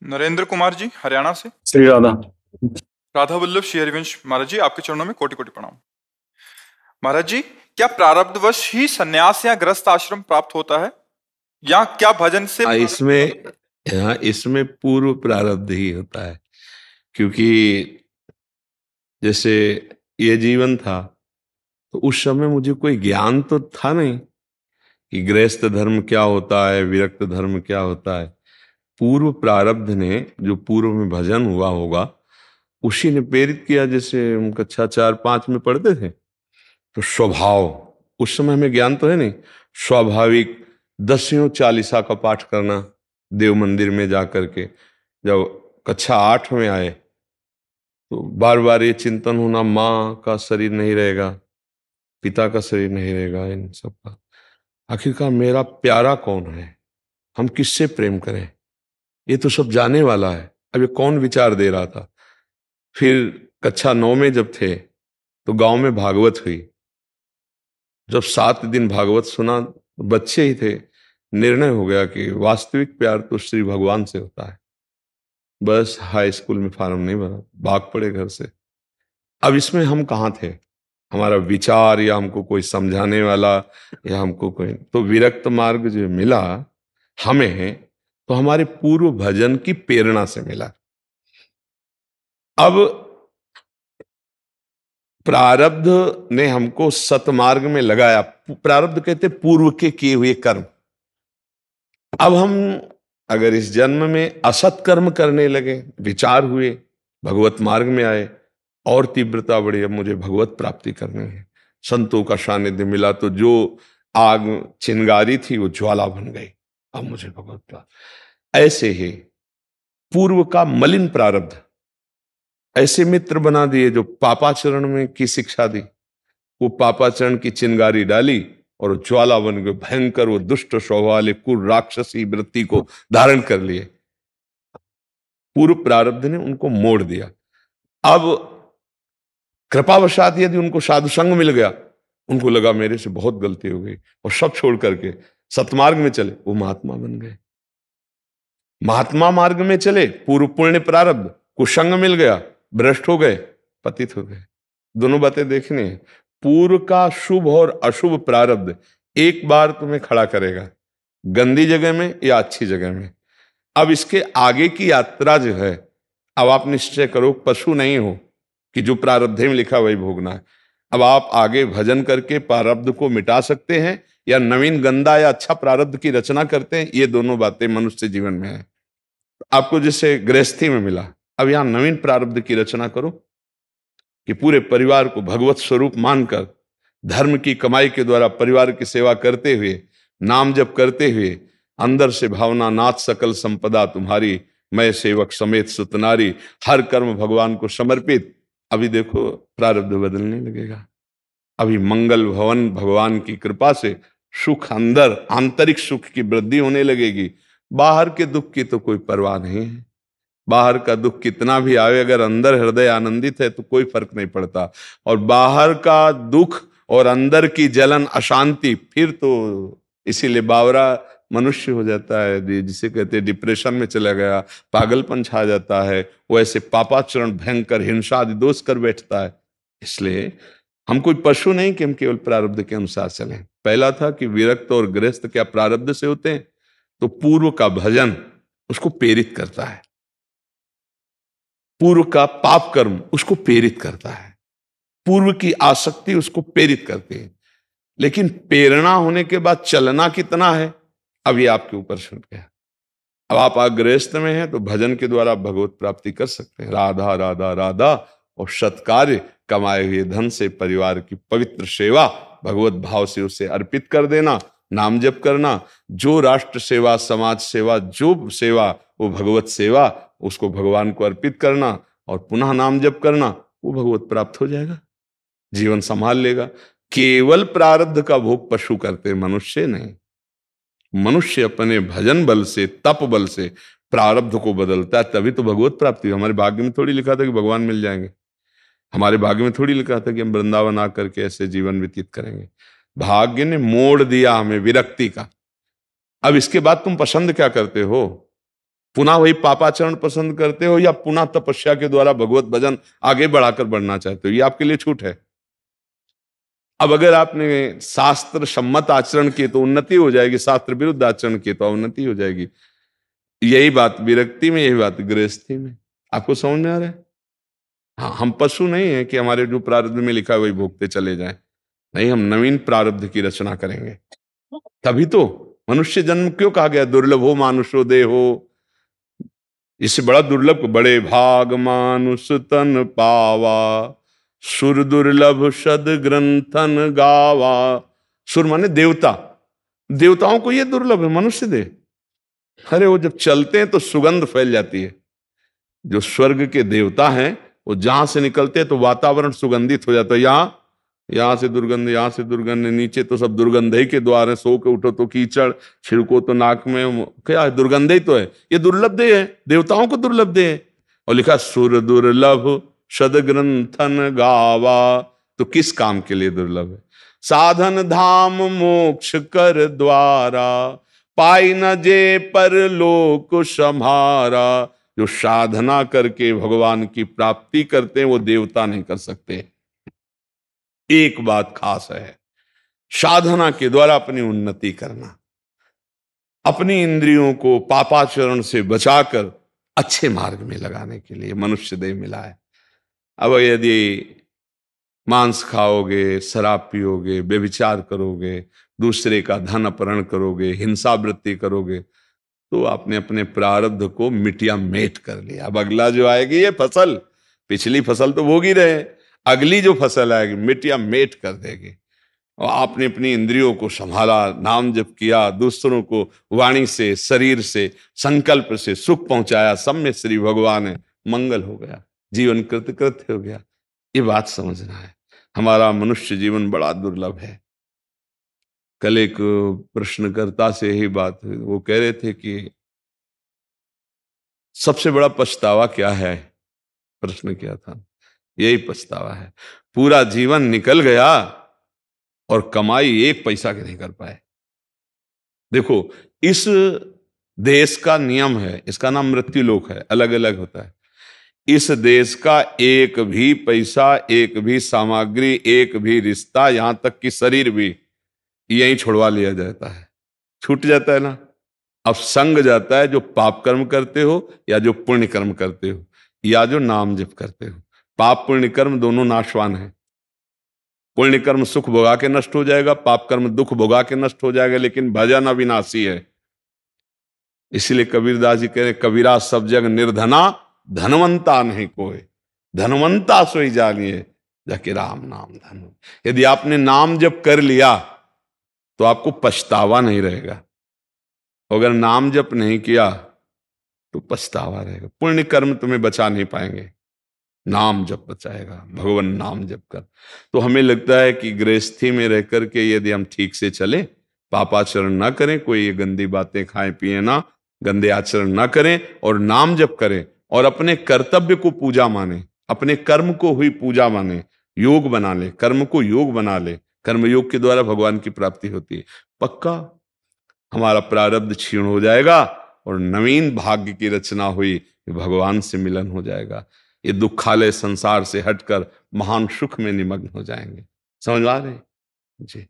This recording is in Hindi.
नरेंद्र कुमार जी हरियाणा से। श्री राधा। राधा वल्लभ श्री हरिवंश महाराज जी, आपके चरणों में कोटि कोटि प्रणाम। महाराज जी, क्या प्रारब्धवश ही सन्यास या गृहस्थ आश्रम प्राप्त होता है, या क्या भजन से इसमें पूर्व प्रारब्ध ही होता है। क्योंकि जैसे ये जीवन था तो उस समय मुझे कोई ज्ञान तो था नहीं कि गृहस्थ धर्म क्या होता है, विरक्त धर्म क्या होता है। पूर्व प्रारब्ध ने, जो पूर्व में भजन हुआ होगा, उसी ने प्रेरित किया। जैसे हम कक्षा 4-5 में पढ़ते थे तो स्वभाव, उस समय हमें ज्ञान तो है नहीं, स्वाभाविक 10 चालीसा का पाठ करना देव मंदिर में जाकर के। जब कक्षा 8 में आए तो बार बार ये चिंतन होना, माँ का शरीर नहीं रहेगा, पिता का शरीर नहीं रहेगा, इन सब का आखिरकार मेरा प्यारा कौन है, हम किससे प्रेम करें, ये तो सब जाने वाला है। अब ये कौन विचार दे रहा था। फिर कक्षा 9 में जब थे तो गांव में भागवत हुई। जब 7 दिन भागवत सुना, बच्चे ही थे, निर्णय हो गया कि वास्तविक प्यार तो श्री भगवान से होता है। बस हाई स्कूल में फॉर्म नहीं भरा, भाग पड़े घर से। अब इसमें हम कहाँ थे, हमारा विचार या हमको कोई समझाने वाला या हमको कोई, तो विरक्त मार्ग जो मिला हमें तो हमारे पूर्व भजन की प्रेरणा से मिला। अब प्रारब्ध ने हमको सतमार्ग में लगाया। प्रारब्ध कहते पूर्व के किए हुए कर्म। अब हम अगर इस जन्म में असत कर्म करने लगे, विचार हुए, भगवत मार्ग में आए, और तीव्रता बढ़ी, अब मुझे भगवत प्राप्ति करनी है, संतों का सानिध्य मिला तो जो आग चिंगारी थी वो ज्वाला बन गई, अब मुझे भगवत प्राप्ति। ऐसे ही पूर्व का मलिन प्रारब्ध, ऐसे मित्र बना दिए जो पापाचरण में की शिक्षा दी, वो पापाचरण की चिंगारी डाली और ज्वाला बन गए, भयंकर वो दुष्ट स्वभाव वाले कुल राक्षसी वृत्ति को धारण कर लिए। पूर्व प्रारब्ध ने उनको मोड़ दिया। अब कृपावशात यदि उनको साधु संग मिल गया, उनको लगा मेरे से बहुत गलती हो गई, और सब छोड़ करके सतमार्ग में चले, वो महात्मा बन गए। महात्मा मार्ग में चले, पूर्व पुण्य प्रारब्ध, कुसंग मिल गया, भ्रष्ट हो गए, पतित हो गए। दोनों बातें देखनी है। पूर्व का शुभ और अशुभ प्रारब्ध एक बार तुम्हें खड़ा करेगा, गंदी जगह में या अच्छी जगह में। अब इसके आगे की यात्रा जो है, अब आप निश्चय करो, पशु नहीं हो कि जो प्रारब्ध में लिखा वही भोगना है। अब आप आगे भजन करके प्रारब्ध को मिटा सकते हैं, या नवीन गंदा या अच्छा प्रारब्ध की रचना करते हैं। ये दोनों बातें मनुष्य जीवन में है। आपको जैसे गृहस्थी में मिला, अब यहां नवीन प्रारब्ध की रचना करो कि पूरे परिवार को भगवत स्वरूप मानकर धर्म की कमाई के द्वारा परिवार की सेवा करते हुए, नाम जप करते हुए, अंदर से भावना, नाथ सकल संपदा तुम्हारी, मैं सेवक समेत सुतनारी, हर कर्म भगवान को समर्पित। अभी देखो प्रारब्ध बदलने लगेगा। अभी मंगल भवन भगवान की कृपा से सुख, अंदर आंतरिक सुख की वृद्धि होने लगेगी। बाहर के दुख की तो कोई परवाह नहीं है। बाहर का दुख कितना भी आवे, अगर अंदर हृदय आनंदित है तो कोई फर्क नहीं पड़ता। और बाहर का दुख और अंदर की जलन, अशांति, फिर तो इसीलिए बावरा मनुष्य हो जाता है, जिसे कहते हैं डिप्रेशन में चला गया, पागलपन छा जाता है, वो ऐसे पापाचरण, भयंकर हिंसा आदि दोष कर बैठता है। इसलिए हम कोई पशु नहीं कि हम केवल प्रारब्ध के अनुसार चलें। पहला था कि विरक्त और गृहस्थ क्या प्रारब्ध से होते हैं, तो पूर्व का भजन उसको प्रेरित करता है, पूर्व का पाप कर्म उसको प्रेरित करता है, पूर्व की आसक्ति उसको प्रेरित करती है। लेकिन प्रेरणा होने के बाद चलना कितना है, अब ये आपके ऊपर छूट गया। अब आप गृहस्थ में हैं तो भजन के द्वारा भगवत प्राप्ति कर सकते हैं। राधा राधा राधा, और सत्कार्य, कमाए हुए धन से परिवार की पवित्र सेवा भगवत भाव से उसे अर्पित कर देना, नाम जप करना। जो राष्ट्र सेवा, समाज सेवा, जो सेवा वो भगवत सेवा, उसको भगवान को अर्पित करना और पुनः नाम जप करना, वो भगवत प्राप्त हो जाएगा, जीवन संभाल लेगा। केवल प्रारब्ध का भोग पशु करते, मनुष्य नहीं। मनुष्य अपने भजन बल से, तप बल से प्रारब्ध को बदलता है, तभी तो भगवत प्राप्ति। हमारे भाग्य में थोड़ी लिखा था कि भगवान मिल जाएंगे, हमारे भाग्य में थोड़ी लिखा था कि हम वृंदावन आकर के ऐसे जीवन व्यतीत करेंगे। भाग्य ने मोड़ दिया हमें विरक्ति का। अब इसके बाद तुम पसंद क्या करते हो, पुनः वही पापाचरण पसंद करते हो या पुनः तपस्या के द्वारा भगवत भजन आगे बढ़ाकर बढ़ना चाहते हो, ये आपके लिए छूट है। अब अगर आपने शास्त्र सम्मत आचरण किए तो उन्नति हो जाएगी, शास्त्र विरुद्ध आचरण किए तो अवनति हो जाएगी। यही बात विरक्ति में, यही बात गृहस्थी में। आपको समझ में आ रहा है? हाँ, हम पशु नहीं है कि हमारे जो प्रारब्ध में लिखा है वही भोगते चले जाएं। नहीं, हम नवीन प्रारब्ध की रचना करेंगे। तभी तो मनुष्य जन्म क्यों कहा गया दुर्लभ हो मानुषो देहो, इससे बड़ा दुर्लभ, बड़े भाग मानुष तन पावा, सुर दुर्लभ सद ग्रंथन गावा। सुर माने देवता, देवताओं को ये दुर्लभ है, मनुष्य दे। अरे वो जब चलते हैं तो सुगंध फैल जाती है। जो स्वर्ग के देवता हैं वो जहां से निकलते हैं तो वातावरण सुगंधित हो जाता है। यहां से दुर्गंध, यहां से दुर्गंध, नीचे तो सब दुर्गंध ही के द्वार है। सो के उठो तो कीचड़, छिड़को तो नाक में, क्या है, दुर्गंध ही तो है। ये दुर्लभ दे है, देवताओं को दुर्लभ दे है। और लिखा सुर दुर्लभ सद ग्रंथन गावा, तो किस काम के लिए दुर्लभ है? साधन धाम मोक्ष कर द्वारा, पाई न जे पर लोक सम्हारा। जो साधना करके भगवान की प्राप्ति करते हैं वो देवता नहीं कर सकते। एक बात खास है, साधना के द्वारा अपनी उन्नति करना, अपनी इंद्रियों को पापाचरण से बचाकर अच्छे मार्ग में लगाने के लिए मनुष्य देह मिला है। अब यदि मांस खाओगे, शराब पियोगे, व्यभिचार करोगे, दूसरे का धन अपहरण करोगे, हिंसा वृत्ति करोगे, तो आपने अपने प्रारब्ध को मिटिया मेट कर लिया। अब अगला जो आएगी ये फसल, पिछली फसल तो भोग ही रहे, अगली जो फसल आएगी मिटिया मेट कर देगी। और आपने अपनी इंद्रियों को संभाला, नाम जप किया, दूसरों को वाणी से, शरीर से, संकल्प से सुख पहुंचाया, सब में श्री भगवान है, मंगल हो गया, जीवन कृतकृत्य हो गया। ये बात समझना है। हमारा मनुष्य जीवन बड़ा दुर्लभ है। कल एक प्रश्नकर्ता से यही बात हुई, वो कह रहे थे कि सबसे बड़ा पछतावा क्या है, प्रश्न किया था, यही पछतावा है, पूरा जीवन निकल गया और कमाई एक पैसा की नहीं कर पाए। देखो, इस देश का नियम है, इसका नाम मृत्यु लोक है, अलग अलग होता है। इस देश का एक भी पैसा, एक भी सामग्री, एक भी रिश्ता, यहां तक कि शरीर भी यहीं छुड़वा लिया जाता है, छूट जाता है ना। अब संग जाता है जो पाप कर्म करते हो या जो पुण्य कर्म करते हो या जो नाम जप करते हो। पाप पुण्य कर्म दोनों नाशवान है। पुण्य कर्म सुख भोगा के नष्ट हो जाएगा, पाप कर्म दुख भोगा के नष्ट हो जाएगा, लेकिन भजन अविनाशी है। इसीलिए कबीरदास जी कह रहे, कबीरा सब जग निर्धना, धनवंता नहीं कोई, धनवंता सोई जानिए जाके राम नाम धन। यदि आपने नाम जप कर लिया तो आपको पछतावा नहीं रहेगा, अगर नाम जप नहीं किया तो पछतावा रहेगा। पुण्य कर्म तुम्हें बचा नहीं पाएंगे, नाम जप बचाएगा, भगवान नाम जप कर। तो हमें लगता है कि गृहस्थी में रह करके यदि हम ठीक से चले, पापाचरण ना करें, कोई ये गंदी बातें खाएं पिए ना, गंदे आचरण ना करें और नाम जप करें और अपने कर्तव्य को पूजा माने, अपने कर्म को हुई पूजा माने, योग बना ले, कर्म को योग बना ले। कर्म योग के द्वारा भगवान की प्राप्ति होती है। पक्का हमारा प्रारब्ध क्षीण हो जाएगा और नवीन भाग्य की रचना हुई, भगवान से मिलन हो जाएगा। ये दुखालय संसार से हटकर महान सुख में निमग्न हो जाएंगे। समझ आ रहे जी।